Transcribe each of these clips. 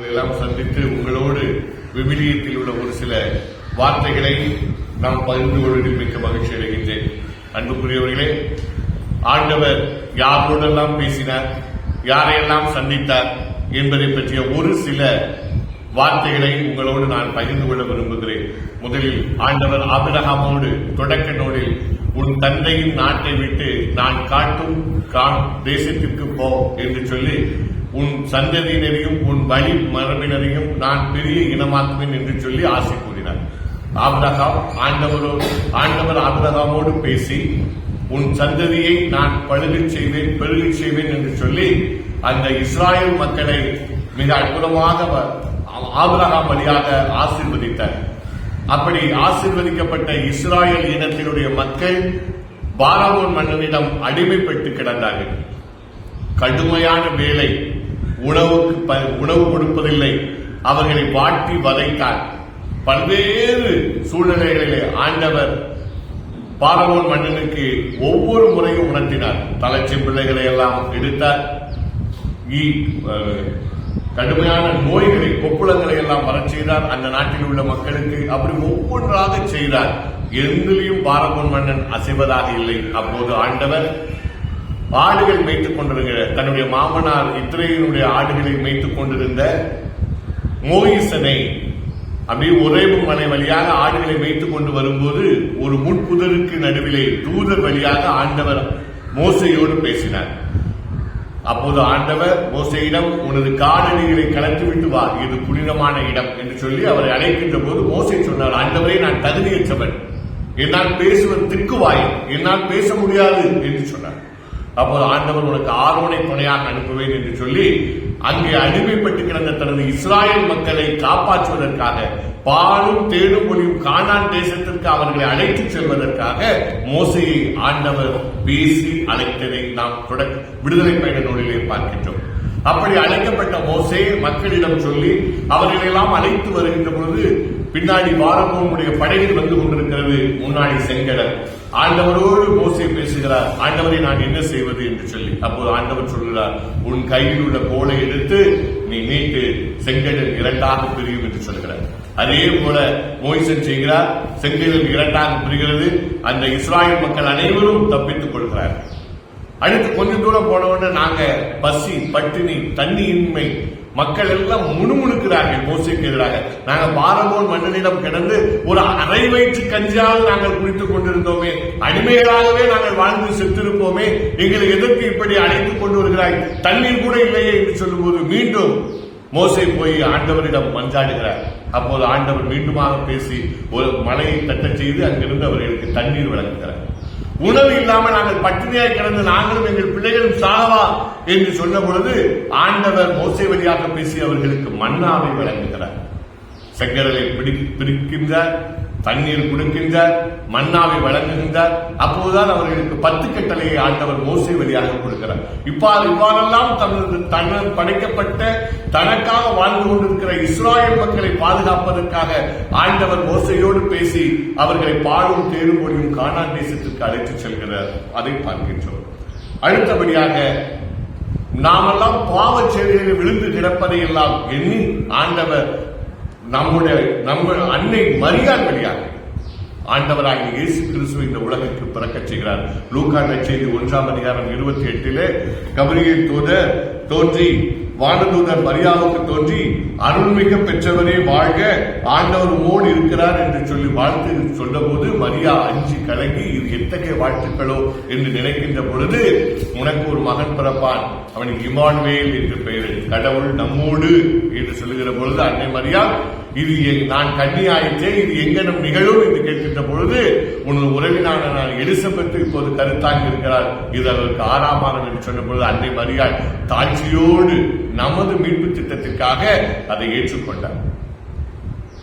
எல்லாம் சந்தித்து உங்களோடு விவிலியத்தில் உள்ள ஒரு சில வார்த்தைகளை நாம் பகிர்ந்து கொள்வதில் மிக்க மகிழ்ச்சி அடைகின்றேன். அன்புக்குரியவர்களே, ஆண்டவர் யாரோடெல்லாம் பேசினார், யாரையெல்லாம் சந்தித்தார் என்பதை பற்றிய ஒரு சில வார்த்தைகளை உங்களோடு நான் பகிர்ந்து கொள்ள விரும்புகிறேன். முதலில் ஆண்டவர் ஆபிரகாமோடு தொடக்க நூலில், உன் தந்தையின் நாட்டை விட்டு நான் காட்டும் தேசத்திற்கு போ என்று சொல்லி, உன் சந்ததியினரையும் உன் வழி மரபினரையும் நான் பெரிய இனமாக்குவேன் என்று சொல்லி ஆசை கூறினார். ஆண்டவர் ஆபிரகாமோடு பேசி, உன் சந்ததியை நான் பெருகச் செய்வேன் என்று சொல்லி அந்த இஸ்ராயல் மக்களை மிக அற்புதமாக ஆபிரகாம் வழியாக ஆசீர்வதித்தார். அப்படி ஆசீர்வதிக்கப்பட்ட இஸ்ராயல் இனத்தினுடைய மக்கள் பாராவோன் மன்னனிடம் அடிமைப்பட்டு கிடந்தார்கள். கடுமையான வேலை, உணவு கொடுப்பதில்லை, அவர்களை வாட்டி வதைத்தார். பல்வேறு சூழ்நிலைகளிலே ஆண்டவர் பாராவோன் மன்னனுக்கு ஒவ்வொரு முறையும் உணர்த்தினார். தலைச்சி பிள்ளைகளை எல்லாம் எடுத்தார். கடுமையான நோய்களை, கொப்புளங்களை எல்லாம் வரச் செய்தார் அந்த நாட்டில் உள்ள மக்களுக்கு. அப்படி ஒவ்வொன்றாக செய்தார். எந்திலையும் பாராவோன் மன்னன் அசைவதாக இல்லை. அப்போது ஆண்டவர் ஆடுகள் மேய்த்துக் கொண்டிருக்கிற தன்னுடைய மாமனார் இத்ரேயினுடைய ஆடுகளை மேய்த்துக் கொண்டிருந்த மோயிசனை அப்படியே ஒரேபு மலை வழியாக ஆடுகளை மேய்த்துக் கொண்டு வரும்போது ஒரு முட்புதருக்கு நடுவிலே தூதர் வழியாக ஆண்டவர் மோசையோடு பேசினார். அப்போது ஆண்டவர் மோசையிடம், உனது காலணிகளை கலந்துவிட்டு வா, இது புனிதமான இடம் என்று சொல்லி அவரை அழைக்கின்ற போது மோசை சொன்னார், ஆண்டவரே, நான் தகுதியற்றவன், என்னால் பேசுவது திக்குவாய், என்னால் பேச முடியாது என்று சொன்னார். அப்போது ஆண்டவர், உனக்கு ஆரோனை துணையாக அனுப்புவேன் என்று சொல்லி அங்கே அடிமைப்பட்டு கிடந்த தனது இஸ்ராயல் மக்களை காப்பாற்றுவதற்காக, பாலும் தேடும் மொழியும் கானான் தேசத்திற்கு அவர்களை அழைத்துச் செல்வதற்காக மோசையை ஆண்டவர் பேசி அழைத்ததை நாம் விடுதலை பயண நூலிலே பார்க்கின்றோம். அப்படி அழைக்கப்பட்ட மோசே மக்களிடம் சொல்லி அவர்களெல்லாம் அழைத்து வருகின்ற பொழுது பின்னாடி பாரபோனுடைய படையில் வந்து கொண்டிருக்கிறது, முன்னாடி செங்கடல். ஆண்டவரோடு மோசே பேசுகிறார், ஆண்டவரை நான் என்ன செய்வது என்று சொல்லி. அப்போது ஆண்டவர் சொல்கிறார், உன் கையில் உள்ள கோலை எடுத்து நீ நீட்டு, செங்கடல் இரண்டாக பிரியும் என்று சொல்கிறார். அதே போல மோசே செய்கிறார், செங்கடல் இரண்டாக பிரிகிறது. அந்த இஸ்ராயல் மக்கள் அனைவரும் தப்பித்துக் கொள்கிறார். அடுத்து கொஞ்சம் தூரம் போனவுடனே நாங்க பசி, பட்டினி, தண்ணியின்மை, மக்கள் எல்லாம் முணுமுணுக்கிறார்கள் மோசேக்கு எதிராக. நாங்கள் பாரபோன் மன்னனிடம் கிடந்து ஒரு அரை வயிற்று கஞ்சியாவது நாங்கள் குடித்துக் கொண்டிருந்தோமே, அடிமைகளாகவே நாங்கள் வாழ்ந்து செத்திருப்போமே, எங்களை எதற்கு இப்படி அழைத்துக் கொண்டு வருகிறாய், தண்ணீர் கூட இல்லையே என்று சொல்லும் போது மீண்டும் மோசே போய் ஆண்டவரிடம் மஞ்சாடுகிறார். அப்போது ஆண்டவர் மீண்டுமாக பேசி ஒரு மலையை தட்டச் செய்து அங்கிருந்து அவர்களுக்கு தண்ணீர் வழங்குகிறார். உணவு இல்லாமல் நாங்கள் பட்டினியாய் கிடந்து நாங்களும் எங்கள் பிள்ளைகளும் சாகவா என்று சொன்ன பொழுது ஆண்டவர் மோசே வழியாக பேசி அவர்களுக்கு மன்னாவை வழங்குகிறார். செங்கடலை பிரிக்கின்றார், தண்ணீர் கொடுக்கின்றார், மன்னாவை வழங்குகின்றார். அப்போதுதான் அவர்களுக்கு 10 கட்டளையை ஆண்டவர் மோசே வழியாக கொடுக்கிறார். இவ்வாறெல்லாம் தனது படைக்கப்பட்ட தனக்காக வாழ்ந்து கொண்டிருக்கிற இஸ்ராயல் மக்களை பாதுகாப்பதற்காக ஆண்டவர் மோசையோடு பேசி அவர்களை பாலும் தேடும் மொழியும் கானான் தேசத்திற்கு அழைத்துச் செல்கிறார். அதை பார்க்கின்றோம். அடுத்தபடியாக நாமெல்லாம் பாவச் செயல்களில் விழுந்து கிடப்பதை எல்லாம் எண்ணி ஆண்டவர் நம்ம அன்னை மரியாள் வழியாக ஆண்டவராகிய இயேசு கிறிஸ்துவை இந்த உலகிற்கு பிறக்கச் செய்கிறார். லூக்கா நற்செய்தி 1:28 கபிரியேல் தூதர் தோன்றி, வானதூதர் மரியாவுக்கு தோன்றி, அருள்மிக பெற்றவரே வாழ்க, ஆண்டவர் உம்மோடு இருக்கிறார் என்று சொல்லி வாழ்த்து சொன்ன போது மரியா அஞ்சி கலங்கி, இது எத்தகைய வாழ்த்துக்களோ என்று நினைக்கின்ற பொழுது, உனக்கு ஒரு மகன் பிறப்பான், அவனுக்கு இம்மானுவேல் என்று பெயர், கடவுள் நம்மோடு என்று சொல்லுகிற பொழுது அன்னை மரியா, இது நான் கன்னியாயிற்றே, இது எங்கனும் நிகழும் என்று கேட்கின்ற பொழுது, உனது உறவினான நான் எலிசபெத்து இப்போது கருத்தாங்கி இருக்கிறார், இது அவருக்கு 6ஆம் மாதம் என்று சொன்ன பொழுது அன்னை மரியாள் தாழ்ச்சியோடு நமது மீட்பு திட்டத்திற்காக அதை ஏற்றுக்கொண்டார்.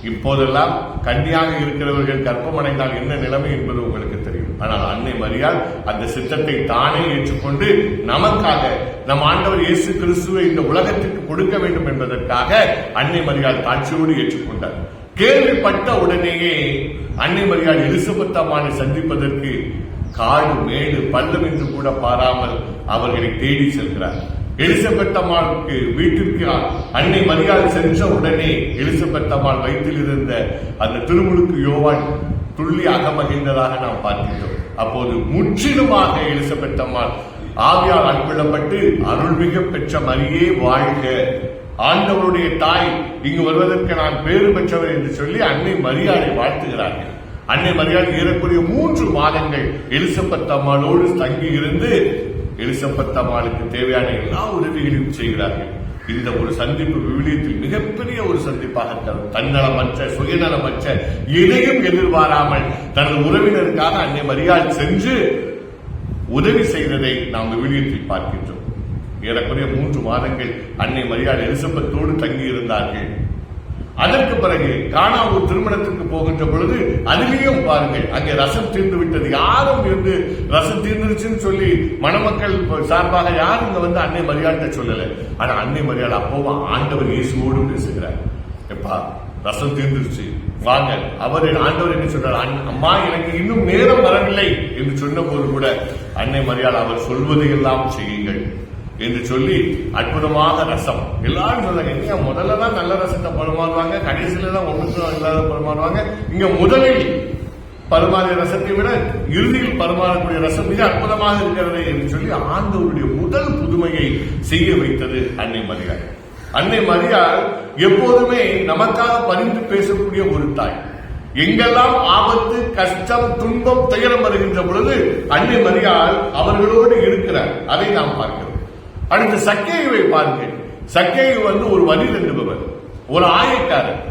இப்போதெல்லாம் கன்னியாக இருக்கிறவர்கள் கர்ப்பமடைந்தால் என்ன நிலைமை என்பது உங்களுக்கு தெரியும். ஆனால் அன்னை மரியாள் அந்த சித்தத்தை தானே ஏற்றுக்கொண்டு நமக்காக நம் ஆண்டவர் இயேசு கிறிஸ்துவை இந்த உலகத்திற்கு கொடுக்க வேண்டும் என்பதற்காக அன்னை மரியாள் தாட்சியோடு ஏற்றுக்கொண்டார். கேள்விப்பட்ட உடனேயே அன்னை மரியாள் எலிசபெத் அம்மானை சந்திப்பதற்கு காடு மேடு பள்ளம் என்று கூட பாராமல் அவர்களை தேடி செல்கிறார். எலிசபெத் அம்மாளுக்கு வீட்டிற்கு அன்னை மரியாள் சென்ற உடனே எலிசபெத் அம்மாள் வயிற்றில் இருந்த அந்த திருமுழுக்கு யோவான் துள்ளி அகமகிழ்ந்ததாக நாம் பார்க்கிறோம். அப்போது முற்றிலுமாக எலிசபெத் அம்மாள் ஆவியால் ஆட்கொள்ளப்பட்டு அருள்மிக பெற்ற மரியே வாழ்க, ஆண்டவருடைய தாய் இங்கு வருவதற்கு நான் பேறு பெற்றவர் என்று சொல்லி அன்னை மரியாளை வாழ்த்துகிறார்கள். அன்னை மரியாள் ஏறக்குறைய 3 மாதங்கள் எலிசபெத் அம்மாளோடு தங்கி இருந்து எலிசபெத் அம்மாளுக்கு தேவையான எல்லா உதவிகளையும் செய்கிறார்கள். இந்த ஒரு சந்திப்பு விவிலியத்தில் மிகப்பெரிய ஒரு சந்திப்பாக தன்னலமற்ற சுயநலமற்ற எதையும் எதிர்பாராமல் தனது உறவினருக்காக அன்னை மரியாள் சென்று உதவி செய்ததை நாம் விவிலியத்தில் பார்க்கின்றோம். ஏறக்குறைய 3 மாதங்கள் அன்னை மரியாள் எலிசபெத்தோடு தங்கி இருந்தார்கள். அதற்கு பிறகு கானாவூர் திருமணத்திற்கு போகின்ற பொழுது அதிலேயும் பாருங்கள், அங்கே ரசம் தீர்ந்து விட்டது. யாரும் இருந்து ரசம் தீர்ந்துருச்சுன்னு சொல்லி மணமக்கள் சார்பாக யாரும் இங்க வந்து அன்னை மரியாதை சொல்லல. ஆனா அன்னை மரியாதை அப்போவும் ஆண்டவர் இயேசுவோடு பேசுகிறார். எப்பா ரசம் தீர்ந்துருச்சு வாங்க. அவர் ஆண்டவர் என்ன சொல்றார், அம்மா எனக்கு இன்னும் நேரம் வரவில்லை என்று சொன்ன போது கூட அன்னை மரியாதை அவர் சொல்வதையெல்லாம் செய்யுங்கள் என்று சொல்லி அற்புதமாக ரசம் எல்லாரும் சொல்றாங்க. முதல்ல தான் நல்ல ரசத்தை பரிமாறுவாங்க, கடைசியில தான் ஒன்றுக்கும் இல்லாத பரிமாறுவாங்க. இங்க முதலில் பரிமாறிய ரசத்தை விட இறுதியில் பரிமாறக்கூடிய ரசம் மிக அற்புதமாக இருக்கிறது என்று சொல்லி ஆண்டவருடைய முதல் புதுமையை செய்ய வைத்தது அன்னை மரியாள். அன்னை மரியாள் எப்போதுமே நமக்காக பரிந்து பேசக்கூடிய ஒரு தாய். எங்கெல்லாம் ஆபத்து, கஷ்டம், துன்பம், துயரம் வருகின்ற பொழுது அன்னை மரியாள் அவர்களோடு இருக்கிறார். அதை நாம் பார்க்கிறோம். அடுத்து சக்கேயுவை பாருங்கள். சக்கேயு ஒரு வரி தண்டுபவர், ஒரு ஆயக்காரர்.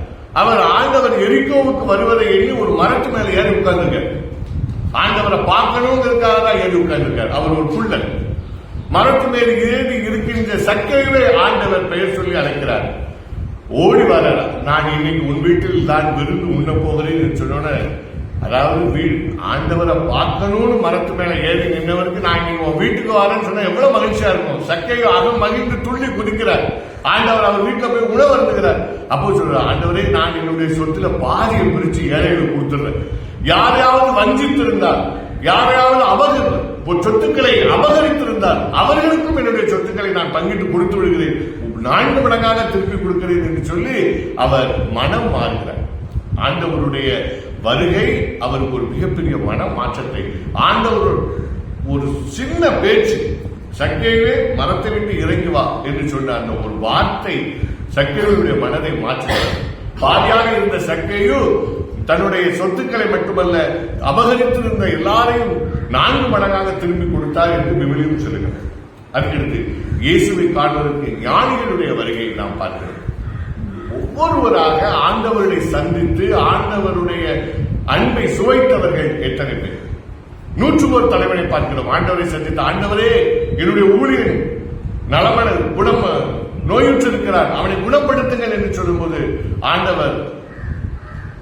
அவர் ஆண்டவர் எரிகோவுக்கு வருவதை எண்ணி ஒரு மரத்து மேல ஏறி உட்கார்ந்துருக்கார். ஆண்டவரை பார்க்கணுங்கிறதுக்காக தான் ஏறி உட்கார்ந்துருக்கார். அவர் ஒரு புள்ளன். மரத்து மேல் ஏறி இருக்கின்ற சக்கேயுவை ஆண்டவர் பெயர் சொல்லி அழைக்கிறார். ஓடி வர, நான் இன்னைக்கு உன் வீட்டில் தான் விருந்து உண்ண போகிறேன் சொன்ன, அதாவது ஆண்டவரை பார்க்கணும்னு மரத்து மேல ஏறி நின்றவருக்கு நான் இன்னைக்கு உன் வீட்டுக்கு வரேன்னு சொன்னா எவ்வளவு மகிழ்ச்சியா இருக்கும். சக்கையோ அகம் மகிழ்ந்து துள்ளி குதிக்கிறார். ஆண்டவர் அவர் வீட்டுல போய் உணவு அருந்துகிறார். அப்போ சொல்ற, ஆண்டவரே நான் என்னுடைய சொத்துல பாதியை பிரிச்சு ஏழைகளுக்கு கொடுத்துடுறேன். யாரையாவது வஞ்சித்திருந்தால், யாரையாவது சொத்துக்களை அபகரித்திருந்தால் அவர்களுக்கும் என்னுடைய சொத்துக்களை நான் பங்கிட்டு கொடுத்து விடுகிறேன், 4 மடங்காக திருப்பி கொடுக்கிறேன் என்று சொல்லி அவர் மனம் மாறுகிறார். ஆண்டவருடைய வருகை அவருக்கு ஒரு மிகப்பெரிய மன மாற்றத்தை, ஆண்டவர் ஒரு சின்ன பேச்சு, சக்கேயுவே மரத்தை விட்டு இறங்கி வா என்று சொன்ன அந்த ஒரு வார்த்தை சக்கேயுடைய மனதை மாற்றுகிறார். பாதியாக இருந்த சக்கேயு தன்னுடைய சொத்துக்களை மட்டுமல்ல அபகரித்திருந்த எல்லாரையும் 4 மடங்காக திரும்பி கொடுத்தார் என்று விவிலியம் சொல்லுகிறது. அதுக்கடுத்து இயேசுவை காண்பதற்கு ஞானிகளுடைய வருகையை நாம் பார்க்கிறோம். ஒவ்வொருவராக ஆண்டவர்களை சந்தித்து ஆண்டவருடைய அன்பை சுவைத்தவர்கள் எத்தனை பேர். 101 தலைவனை பார்க்கிறோம். ஆண்டவரை சந்தித்த, ஆண்டவரே என்னுடைய ஊழியன் நலமன நோயுற்று இருக்கிறார், அவனை குணப்படுத்துங்கள் என்று சொல்லும் போது ஆண்டவர்,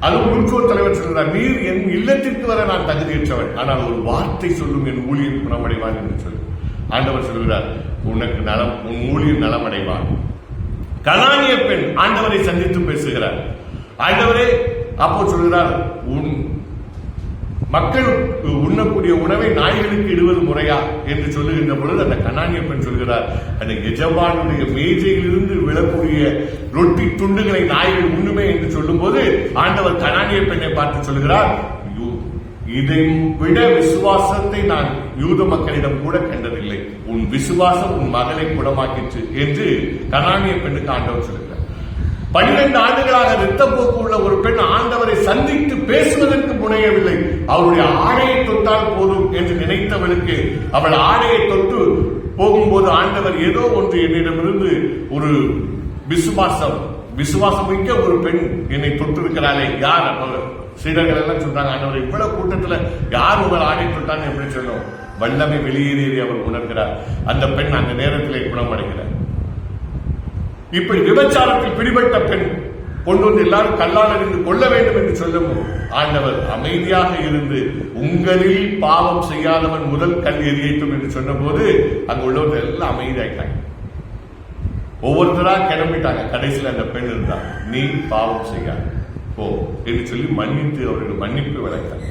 அதுவும் 101 தலைவர் சொல்கிறார், நீர் என் இல்லத்திற்கு வர நான் தகுதியற்றவன், ஆனால் ஒரு வார்த்தை சொல்லும் என் ஊழியன் குணமடைவான் என்று சொல்லி ஆண்டவர் சொல்கிறார், உனக்கு நலம், உன் ஊழியன் நலமடைவான். கனானிய பெண் ஆண்டவரை சந்தித்து பேசுகிறார். ஆண்டவரே அப்போ சொல்கிறார், உன் மக்கள் உண்ணக்கூடிய உணவை நாய்களுக்கு இடுவது முறையா என்று சொல்லுகின்ற பொழுது அந்த கனானிய பெண் சொல்கிறார், அந்த எஜமானுடைய மேஜையிலிருந்து விழக்கூடிய ரொட்டி துண்டுகளை நாய்கள் உண்ணுமே என்று சொல்லும் போது ஆண்டவர் கனானிய பெண்ணை பார்த்து சொல்கிறார், இதை விட விசுவாசத்தை நான் யூத மக்களிடம் கூட கண்டதில்லை, உன் விசுவாசம் உன் மகளை குணமாக்கிற்று என்று கனானிய பெண்ணுக்கு ஆண்டவர் சொல்கிறார். 12 ஆண்டுகளாக இரத்தப்போக்கு உள்ள ஒரு பெண் ஆண்டவரை சந்தித்து பேசுவதற்கு முனையவில்லை. அவருடைய ஆடையை தொட்டால் போதும் என்று நினைத்தவளுக்கு அவள் ஆடையை தொட்டு போகும்போது ஆண்டவர் ஏதோ ஒன்று என்னிடமிருந்து ஒரு விசுவாசம் மிக்க ஒரு பெண் என்னை தொட்டிருக்கிறாளே, யார்? சீடர்கள் எல்லாம் சொல்றாங்க, ஆண்டவர் இவ்வளவு கூட்டத்துல யார் உங்கள் ஆடை தொட்டான்னு எப்படி சொல்லும்? வல்லமை வெளியேறி அவர் உணர்கிறார். அந்த பெண் அந்த நேரத்திலே குணமடைகிறார். இப்படி விபச்சாரத்தில் பிடிபட்ட பெண் கொண்டு வந்து எல்லாரும் கல்லால் இருந்து கொள்ள வேண்டும் என்று சொல்லும் ஆண்டவர் அமைதியாக இருந்து, உங்களில் பாவம் செய்யாதவன் முதல் கல் எரியட்டும் என்று சொன்ன போது அங்க உள்ளவர்கள் எல்லாம் அமைதியாயிட்டாங்க. ஒவ்வொருத்தரா கிளம்பிட்டாங்க. கடைசியில் அந்த பெண் இருந்தா, நீ பாவம் செய்யாத போ என்று சொல்லி மன்னித்து அவர்கள் மன்னிப்பு வழங்கினார்.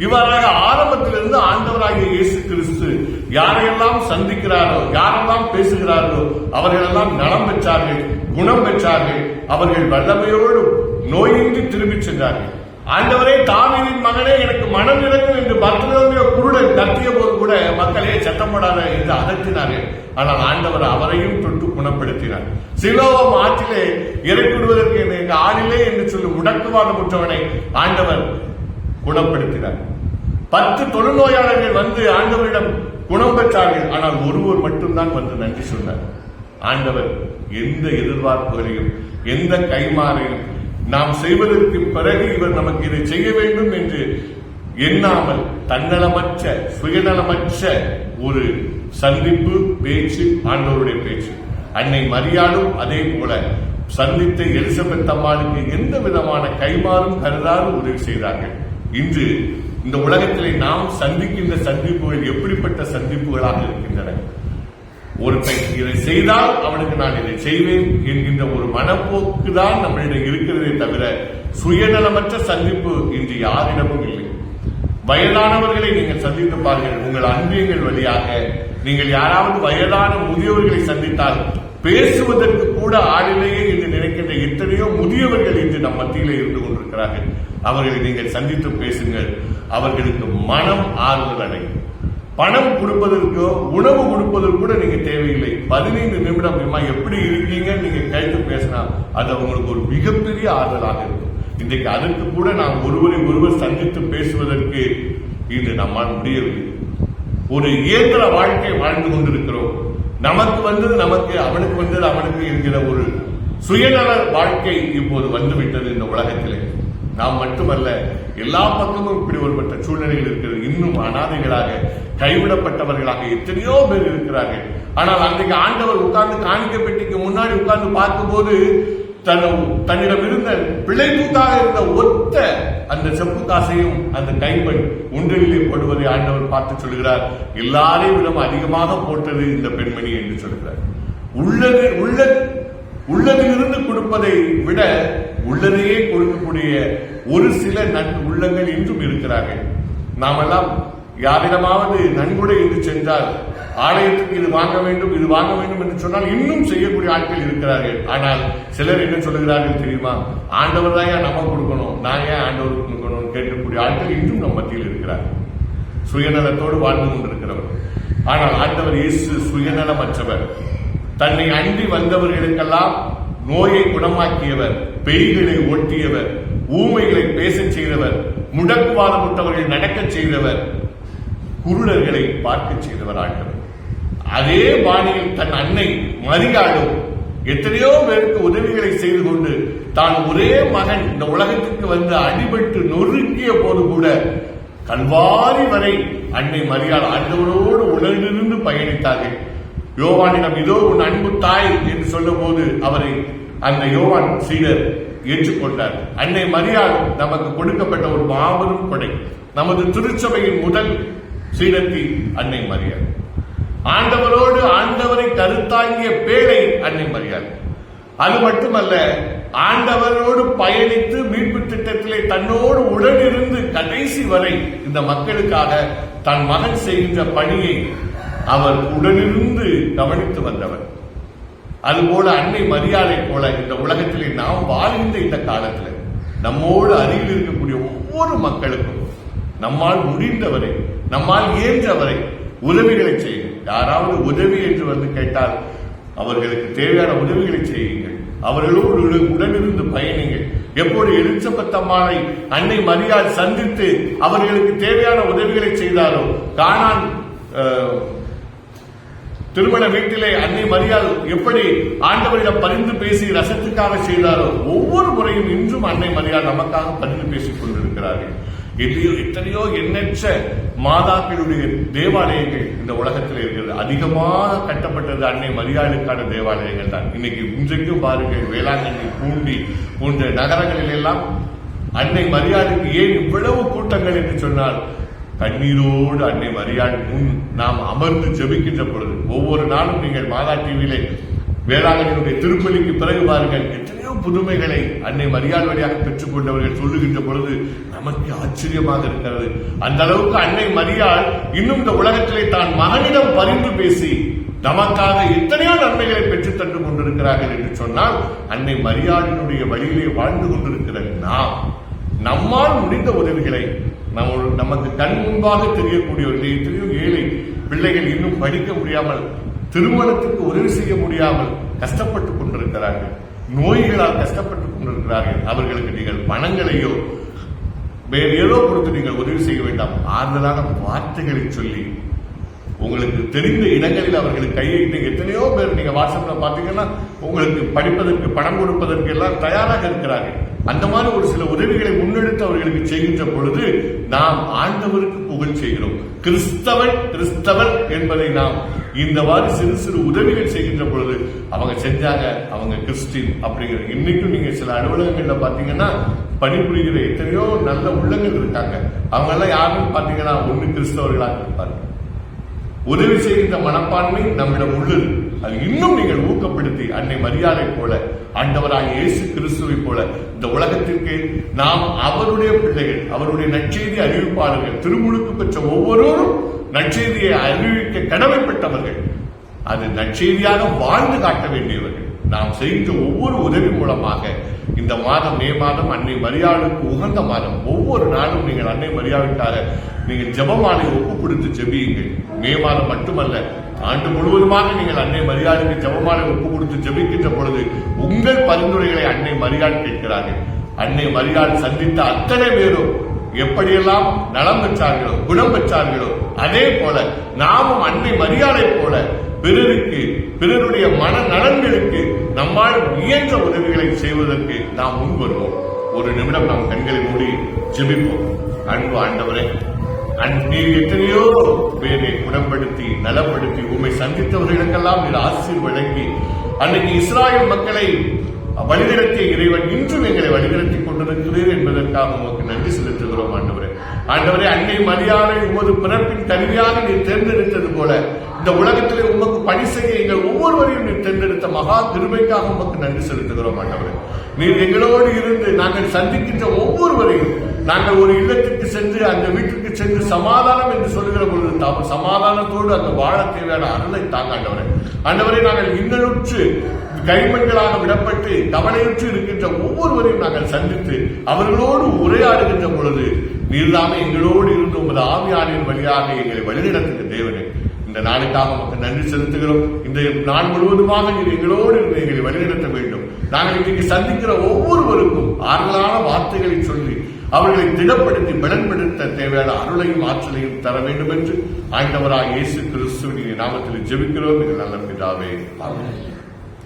இவ்வாறாக ஆரம்பத்திலிருந்து ஆண்டவராகிய இயேசு கிறிஸ்து யாரையெல்லாம் சந்திக்கிறாரோ, யாரெல்லாம் பேசுகிறார்களோ அவர்களெல்லாம் நலம் பெற்றார்கள், குணம் பெற்றார்கள். அவர்கள் வல்லமையோடு நோயின்றி திரும்பி சென்றார்கள். ஆண்டவரே, தாவீதின் மகனே, எனக்கு மனம் இறங்கும் என்று பர்த்திலோமேயு குருடன் கத்திய போது கூட மக்களே சத்தம் போடாத என்று அதட்டினார்கள். ஆனால் ஆண்டவர் அவரையும் தொட்டு குணப்படுத்தினார். சிலோவாம் ஆற்றிலே இறக்கிவிடுவதற்கு எனக்கு ஆளில்லை என்று சொல்லி முடக்குவாதம் உற்றவனை ஆண்டவர் குணப்படுத்தினார். 10 தொழுநோயாளர்கள் வந்து ஆண்டவரிடம் குணம் பெற்றார்கள். ஆனால் ஒருவர் மட்டும்தான் வந்து நன்றி சொன்னார். ஆண்டவர் எந்த எதிர்பார்ப்புகளையும் எந்த கைமாறையும் நாம் செய்வதற்கு பிறகு இவர் நமக்கு இதை செய்ய வேண்டும் என்று எண்ணாமல் தன்னலமற்ற சுயநலமற்ற ஒரு சந்திப்பு பேச்சு ஆண்டவருடைய பேச்சு. அன்னை மரியாளும் அதே போல சந்தித்த எலிசபெத் அம்மாளுக்கு எந்த விதமான கைமாறும் கருதாது உதவி செய்தார்கள். இன்று இந்த உலகத்திலே நாம் சந்திக்கின்ற சந்திப்புகள் எப்படிப்பட்ட சந்திப்புகளாக இருக்கின்றன? ஒருத்தன் இதை செய்தால் அவனுக்கு நான் இதை செய்வேன் என்கின்ற ஒரு மனப்போக்கு தான் நம்மளிடம் இருக்கிறதே தவிர சுயநலமற்ற சந்திப்பு இன்று யாரிடமும் இல்லை. வயதானவர்களை நீங்கள் சந்தித்து பாருங்கள். உங்கள் அன்பியங்கள் வழியாக நீங்கள் யாராவது வயதான முதியவர்களை சந்தித்தால் பேசுவதற்கு கூட ஆளிலேயே என்று நினைக்கின்ற எத்தனையோ முதியவர்கள் இன்று நம் மத்தியிலே இருந்து கொண்டிருக்கிறார்கள். அவர்களை நீங்கள் சந்தித்து பேசுங்கள். அவர்களுக்கு மனம் ஆறுதல் அடையும். பணம் கொடுப்பதற்கோ உணவு கொடுப்பதற்கு கூட நீங்க தேவையில்லை. 15 நிமிடம் எப்படி இருக்கீங்க நீங்க கேட்டு பேசினா அது அவங்களுக்கு ஒரு மிகப்பெரிய ஆறுதலாக இருக்கும். இன்றைக்கு அதற்கு கூட நாம் ஒருவரை ஒருவர் சந்தித்து பேசுவதற்கு இன்று நம்மால் முடியவில்லை. ஒரு இயந்திர வாழ்க்கை வாழ்ந்து கொண்டிருக்கிறோம். நமக்கு வந்தது நமக்கு, அவனுக்கு வந்தது அவனுக்கு என்கிற ஒரு சுயநல வாழ்க்கை இப்போது வந்துவிட்டது இந்த உலகத்திலே. நாம் மட்டுமல்ல, எல்லா பக்கமும் இப்படி ஒருபட்ட சூழ்நிலைகள் இருக்கிறது. இன்னும் அனாதைகளாக கைவிடப்பட்டவர்களாக எத்தனையோ பேர் இருக்கிறார்கள். ஆனால் அன்றைக்கு ஆண்டவர் உட்கார்ந்து காணிக்க பெட்டிக்கு முன்னாடி உட்கார்ந்து பார்க்கும்போது தன்னிடம் இருந்த பிழை தூக்காக இருந்த ஒத்த அந்த செப்பு காசையும் அந்த கைப்பெண் உண்டலிலே போடுவதை ஆண்டவர் பார்த்து சொல்கிறார், எல்லாரையும் விடம் அதிகமாக போட்டது இந்த பெண்மணி என்று சொல்கிறார். உள்ளதிலிருந்து கொடுப்பதை விட உள்ளதையே கொடுக்கக்கூடிய ஒரு சில உள்ளங்கள் இன்றும் இருக்கிறார்கள். நாமெல்லாம் யாரிடமாவது நன்கொடை என்று சென்றால் ஆலயத்துக்கு இது வாங்க வேண்டும் இது வாங்க வேண்டும் என்று சொன்னால் இன்னும் செய்யக்கூடிய ஆட்கள் இருக்கிறார்கள். ஆனால் சிலர் என்ன சொல்லுகிறார்கள் தெரியுமா? ஆண்டவர் தான் ஏன் நம்ம கொடுக்கணும், நான் ஏன் ஆண்டவருக்கு கொடுக்கணும் கேட்கக்கூடிய ஆட்கள் இன்றும் நம் மத்தியில் இருக்கிறார்கள். சுயநலத்தோடு வாழ்ந்து கொண்டிருக்கிறவர். ஆனால் ஆண்டவர் இயேசு சுயநலமற்றவர். தன்னை அண்டி வந்தவர்களுக்கெல்லாம் நோயை குணமாக்கியவர், பேய்களை ஓட்டியவர், ஊமைகளை பேசச் செய்தவர், முடக்குவாதப்பட்டவர்களை நடக்கச் செய்தவர், குருடர்களை பார்க்க செய்தவர் ஆண்டவர். அதே பாணியில் தன் அன்னை மரியாளும் எத்தனையோ பேருக்கு உதவிகளை செய்து கொண்டு தான் ஒரே மகன் இந்த உலகத்திற்கு வந்து அடிபட்டு நொறுக்கிய போது கூட கல்வாரி வரை அன்னை மரியாள் ஆண்டவரோடு உடனிருந்து பயணித்தார்கள். யோவானிடம் இதோ உன் அன்பு தாய் என்று சொல்லும் போது அவரை அந்த யோவான் சீடர் ஏற்றுக்கொண்டார். அன்னை மரியாள் நமக்கு கொடுக்கப்பட்ட ஒரு மாபெரும் கொடை. நமது திருச்சபையின் முதல் சீடத்தி அன்னை மரியாள். ஆண்டவரோடு ஆண்டவரை கருத்தாங்கிய பேழை அன்னை மரியாள். அது மட்டுமல்ல, ஆண்டவரோடு பயணித்து மீட்பு திட்டத்திலே தன்னோடு உடனிருந்து கடைசி வரை இந்த மக்களுக்காக தன் மகன் செய்கின்ற பணியை அவர் உடனிருந்து கவனித்து வந்தவர். அதுபோல அன்னை மரியாதை போல இந்த உலகத்திலே நாம் வாழ்கின்ற இந்த காலத்தில் நம்மோடு அருகில் இருக்கக்கூடிய ஒவ்வொரு மக்களுக்கும் நம்மால் முடிந்தவரை நம்மால் இயன்றவரை உதவிகளை செய்யுங்கள். யாராவது உதவி என்று வந்து கேட்டால் அவர்களுக்கு தேவையான உதவிகளை செய்யுங்கள். அவர்களோடு உடனிருந்து பயணிங்கள். எப்போது எலிசபெத் அம்மாளை அன்னை மரியாள் சந்தித்து அவர்களுக்கு தேவையான உதவிகளை செய்தாரோ, கானான் திருமண வீட்டிலே அன்னை மரியாள் எப்படி ஆண்டவரிடம் பரிந்து பேசி ரசத்துக்காக செய்தாரோ, ஒவ்வொரு முறையும் இன்றும் அன்னை மரியாள் நமக்காக பரிந்து பேசிக் கொண்டிருக்கிறார்கள். எத்தனையோ எண்ணற்ற மாதாக்களுடைய தேவாலயங்கள் இந்த உலகத்தில் இருக்கிறது. அதிகமாக கட்டப்பட்டது அன்னை மரியாளுக்கான தேவாலயங்கள் தான். இன்னைக்கு இன்றைக்கும் பாருங்கள், வேளாங்கண்ணி, பூண்டி போன்ற நகரங்களில் எல்லாம் அன்னை மரியாளுக்கு ஏன் இவ்வளவு கூட்டங்கள் என்று சொன்னால், கண்ணீரோடு அன்னை மரியாள் முன் நாம் அமர்ந்து ஜெபிக்கின்ற பொழுது, ஒவ்வொரு நாளும் நீங்கள் மாதா டிவியிலே வேளாங்கண்ணியுடைய திருப்பலிக்கு பிறகு பாருங்கள் எத்தனையோ புதுமைகளை அன்னை மரியாள் வழியாக பெற்றுக் கொண்டவர்கள் சொல்லுகின்ற பொழுது நமக்கு ஆச்சரியமாக இருக்கிறது. அந்த அளவுக்கு அன்னை மரியாள் இன்னும் இந்த உலகத்திலே தான் மகனிடம் பரிந்து பேசி நமக்காக எத்தனையோ நன்மைகளை பெற்றுத் தந்து கொண்டிருக்கிறார்கள் என்று சொன்னால், அன்னை மரியாளினுடைய வழியிலே வாழ்ந்து கொண்டிருக்கிற நம்மால் முடிந்த உதவிகளை நமக்கு கண் முன்பாக தெரியக்கூடிய எத்தனையோ ஏழை பிள்ளைகள் இன்னும் படிக்க முடியாமல், திருமணத்துக்கு உதவி செய்ய முடியாமல் கஷ்டப்பட்டுக் கொண்டிருக்கிறார்கள், நோய்களால் கஷ்டப்பட்டுக் கொண்டிருக்கிறார்கள். அவர்களுக்கு நீங்கள் பணங்களையோ வேறு ஏதோ கொடுத்து நீங்கள் உதவி செய்ய வேண்டாம். ஆறுதலான வார்த்தைகளை சொல்லி உங்களுக்கு தெரிந்த இடங்களில் அவர்களுக்கு கையிட்டு எத்தனையோ பேர் நீங்க வாட்ஸ்அப்ல பாத்தீங்கன்னா உங்களுக்கு படிப்பதற்கு பணம் கொடுப்பதற்கு எல்லாம் தயாராக இருக்கிறார்கள். அந்த மாதிரி ஒரு சில உதவிகளை முன்னெடுத்து அவர்களுக்கு செய்கின்ற பொழுது நாம் ஆண்டவருக்கு புகழ் செய்கிறோம். கிறிஸ்தவன் என்பதை நாம் இந்த மாதிரி சிறு சிறு உதவிகள் செய்கின்ற பொழுது அவங்க செஞ்சாங்க, அவங்க கிறிஸ்டின் அப்படிங்கிற. இன்னைக்கும் நீங்க சில அலுவலகங்கள்ல பாத்தீங்கன்னா பணிபுரிகிற எத்தனையோ நல்ல உள்ளங்கள் இருக்காங்க. அவங்க எல்லாம் யாருன்னு பாத்தீங்கன்னா ஒண்ணு கிறிஸ்தவர்களாக இருப்பார்கள். உதவி செய்கின்ற மனப்பான்மை நம்மிடம் உள்ளது. அது இன்னும் நீங்கள் ஊக்கப்படுத்தி அன்னை மரியாதை போல, ஆண்டவராக இயேசு கிறிஸ்துவை போல இந்த உலகத்திற்கு நாம் அவருடைய பிள்ளைகள், அவருடைய நற்செய்தி அறிவிப்பாளர்கள், திருமுழுக்கு பெற்ற ஒவ்வொருவரும் நற்செய்தியை அறிவிக்க கடமைப்பட்டவர்கள். அது நற்செய்தியாக வாழ்ந்து காட்ட வேண்டியவர்கள். நாம் செய்கின்ற ஒவ்வொரு உதவி மூலமாக இந்த மாதம் மே மாதம் அன்னை மரியாளுக்கு உகந்த மாதம். ஒவ்வொரு நாளும் நீங்கள் அன்னை மரியாளுக்காக நீங்கள் ஜெபமாலை ஒப்பு கொடுத்து ஜெபியுங்கள். மே மாதம் மட்டுமல்ல, ஆண்டு முழுவதுமாக நீங்கள் அன்னை மரியாளுக்கு ஜெபமாலை ஒப்பு கொடுத்து ஜெபிக்கின்ற பொழுது உங்கள் பரிந்துரைகளை அன்னை மரியாள் கேட்கிறார்கள். அன்னை மரியாள் சந்தித்த அத்தனை பேரும் எப்படியெல்லாம் நலம் பெற்றார்களோ, குணம் பெற்றார்களோ, அதே போல நாமும் அன்னை மரியாதை போல பிறருக்கு, பிறருடைய மன நலன்களுக்கு நம்மால் இயன்ற உதவிகளை செய்வதற்கு நாம் முன்வருவோம். ஒரு நிமிடம் நாம் கண்களை மூடி ஜெபிப்போம். அன்பு ஆண்டவரே, நீர் எத்தனையோ பேரை குணப்படுத்தி நலப்படுத்தி உண்மை சந்தித்தவர்களுக்கெல்லாம் நீர் ஆசீர் வழங்கி அன்னைக்கு இஸ்ராயல் மக்களை வழிநடத்திய இறைவன் இன்றும் எங்களை வழிநடத்திக் கொண்டிருக்கிறீர் என்பதற்காக உமக்கு நன்றி செலுத்துகிறோம். ஆண்டவரே, அன்னை மரியாதை உமது பிறப்பின் கருவியாக நீர் தேர்ந்தெடுத்தது போல இந்த உலகத்திலே உமக்கு பணி செய்ய எங்கள் ஒவ்வொருவரையும் நீர் தேர்ந்தெடுத்த மகா கிருபைக்காக உமக்கு நன்றி செலுத்துகிறோம். ஆண்டவரே, நீர் எங்களோடு இருந்து நாங்கள் சந்திக்கின்ற ஒவ்வொருவரையும் நாங்கள் ஒரு இல்லத்திற்கு சென்று அந்த வீட்டுக்கு சென்று சமாதானம் என்று சொல்லுகிற பொழுது சமாதானத்தோடு அந்த வாழ தேவையான அருளை தாங்க ஆண்டவரே. நாங்கள் இன்னலுற்று கைமண்களாக விடப்பட்டு கவலையுற்று இருக்கின்ற ஒவ்வொருவரையும் நாங்கள் சந்தித்து அவர்களோடு உரையாடுகின்ற பொழுது நீர்தாமே எங்களோடு இருந்து உமது ஆவியானின் வழியாக எங்களை வழிநடத்துகிற தேவனே, இந்த நாளுக்காக நமக்கு நன்றி செலுத்துகிறோம். இந்த நாள் முழுவதுமாக நீர் எங்களோடு இருந்து எங்களை வழிநடத்த வேண்டும். நாங்கள் இன்றைக்கு சந்திக்கிற ஒவ்வொருவருக்கும் ஆறுதலான வார்த்தைகளை சொல்லி அவர்களை திடப்படுத்தி பலன்படுத்த தேவையான அருளையும் ஆற்றலையும் தர வேண்டும் என்று ஆண்டவராக இயேசு கிறிஸ்துவின் நாமத்தில் ஜெபிக்கிறோம். நல்ல பிதாவே, ஆமென்.